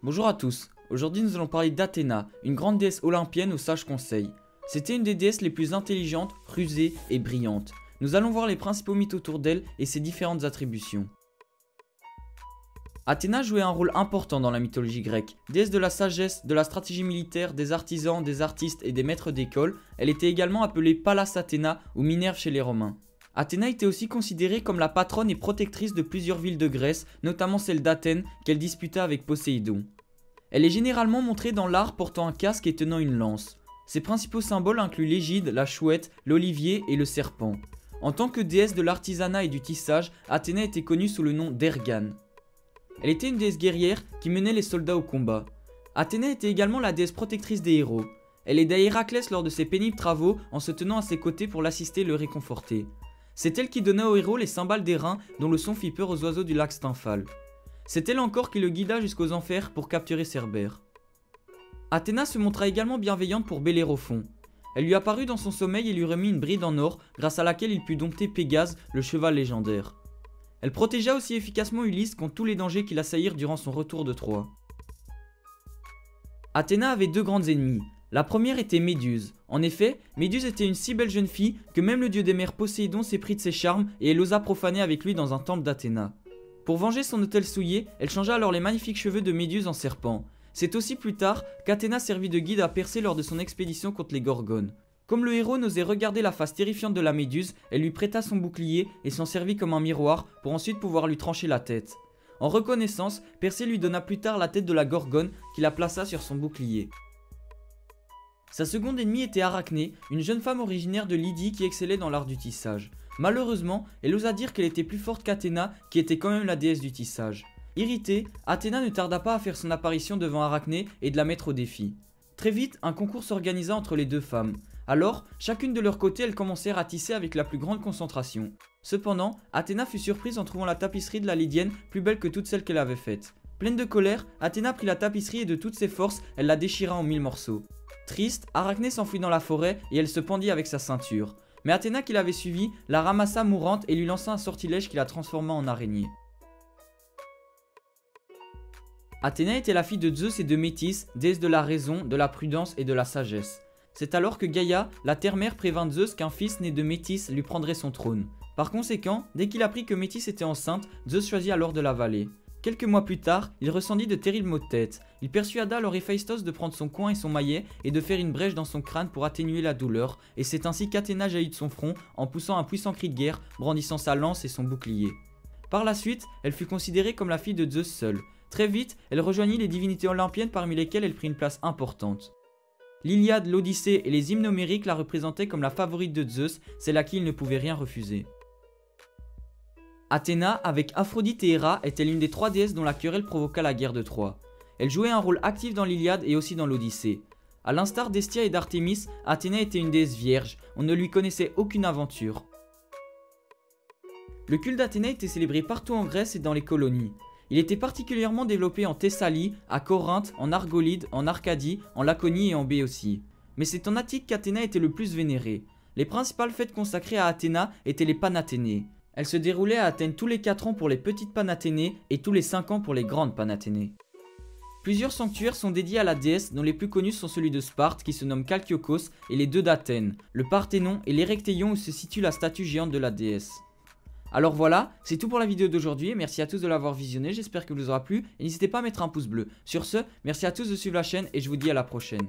Bonjour à tous, aujourd'hui nous allons parler d'Athéna, une grande déesse olympienne aux sages conseils. C'était une des déesses les plus intelligentes, rusées et brillantes. Nous allons voir les principaux mythes autour d'elle et ses différentes attributions. Athéna jouait un rôle important dans la mythologie grecque. Déesse de la sagesse, de la stratégie militaire, des artisans, des artistes et des maîtres d'école, elle était également appelée Pallas Athéna ou Minerve chez les Romains. Athéna était aussi considérée comme la patronne et protectrice de plusieurs villes de Grèce, notamment celle d'Athènes qu'elle disputa avec Poséidon. Elle est généralement montrée dans l'art portant un casque et tenant une lance. Ses principaux symboles incluent l'égide, la chouette, l'olivier et le serpent. En tant que déesse de l'artisanat et du tissage, Athéna était connue sous le nom d'Ergane. Elle était une déesse guerrière qui menait les soldats au combat. Athéna était également la déesse protectrice des héros. Elle aida Héraclès lors de ses pénibles travaux en se tenant à ses côtés pour l'assister et le réconforter. C'est elle qui donna aux héros les cymbales d'airain dont le son fit peur aux oiseaux du lac Stymphale. C'est elle encore qui le guida jusqu'aux enfers pour capturer Cerbère. Athéna se montra également bienveillante pour Bellérophon. Elle lui apparut dans son sommeil et lui remit une bride en or grâce à laquelle il put dompter Pégase, le cheval légendaire. Elle protégea aussi efficacement Ulysse contre tous les dangers qui l'assaillirent durant son retour de Troie. Athéna avait deux grandes ennemies. La première était Méduse. En effet, Méduse était une si belle jeune fille que même le dieu des mers Poséidon s'éprit de ses charmes et elle osa profaner avec lui dans un temple d'Athéna. Pour venger son autel souillé, elle changea alors les magnifiques cheveux de Méduse en serpent. C'est aussi plus tard qu'Athéna servit de guide à Persée lors de son expédition contre les Gorgones. Comme le héros n'osait regarder la face terrifiante de la Méduse, elle lui prêta son bouclier et s'en servit comme un miroir pour ensuite pouvoir lui trancher la tête. En reconnaissance, Persée lui donna plus tard la tête de la Gorgone qui la plaça sur son bouclier. Sa seconde ennemie était Arachné, une jeune femme originaire de Lydie qui excellait dans l'art du tissage. Malheureusement, elle osa dire qu'elle était plus forte qu'Athéna, qui était quand même la déesse du tissage. Irritée, Athéna ne tarda pas à faire son apparition devant Arachné et de la mettre au défi. Très vite, un concours s'organisa entre les deux femmes. Alors, chacune de leur côté, elles commencèrent à tisser avec la plus grande concentration. Cependant, Athéna fut surprise en trouvant la tapisserie de la Lydienne plus belle que toutes celles qu'elle avait faites. Pleine de colère, Athéna prit la tapisserie et de toutes ses forces, elle la déchira en 1000 morceaux. Triste, Arachné s'enfuit dans la forêt et elle se pendit avec sa ceinture. Mais Athéna qui l'avait suivie, la ramassa mourante et lui lança un sortilège qui la transforma en araignée. Athéna était la fille de Zeus et de Métis, déesse de la raison, de la prudence et de la sagesse. C'est alors que Gaïa, la terre-mère, prévint Zeus qu'un fils né de Métis lui prendrait son trône. Par conséquent, dès qu'il apprit que Métis était enceinte, Zeus choisit alors de l'avaler. Quelques mois plus tard, il ressentit de terribles maux de tête. Il persuada alors Héphaïstos de prendre son coin et son maillet et de faire une brèche dans son crâne pour atténuer la douleur, et c'est ainsi qu'Athéna jaillit de son front en poussant un puissant cri de guerre, brandissant sa lance et son bouclier. Par la suite, elle fut considérée comme la fille de Zeus seule. Très vite, elle rejoignit les divinités olympiennes parmi lesquelles elle prit une place importante. L'Iliade, l'Odyssée et les hymnes homériques la représentaient comme la favorite de Zeus, celle à qui il ne pouvait rien refuser. Athéna, avec Aphrodite et Héra, était l'une des trois déesses dont la querelle provoqua la guerre de Troie. Elle jouait un rôle actif dans l'Iliade et aussi dans l'Odyssée. A l'instar d'Hestia et d'Artémis, Athéna était une déesse vierge, on ne lui connaissait aucune aventure. Le culte d'Athéna était célébré partout en Grèce et dans les colonies. Il était particulièrement développé en Thessalie, à Corinthe, en Argolide, en Arcadie, en Laconie et en Béotie. Mais c'est en Attique qu'Athéna était le plus vénérée. Les principales fêtes consacrées à Athéna étaient les Panathénées. Elles se déroulaient à Athènes tous les 4 ans pour les petites Panathénées et tous les 5 ans pour les grandes Panathénées. Plusieurs sanctuaires sont dédiés à la déesse dont les plus connus sont celui de Sparte qui se nomme Chalkiokos et les deux d'Athènes, le Parthénon et l'Érectéion où se situe la statue géante de la déesse. Alors voilà, c'est tout pour la vidéo d'aujourd'hui, merci à tous de l'avoir visionné, j'espère que vous aura plu et n'hésitez pas à mettre un pouce bleu. Sur ce, merci à tous de suivre la chaîne et je vous dis à la prochaine.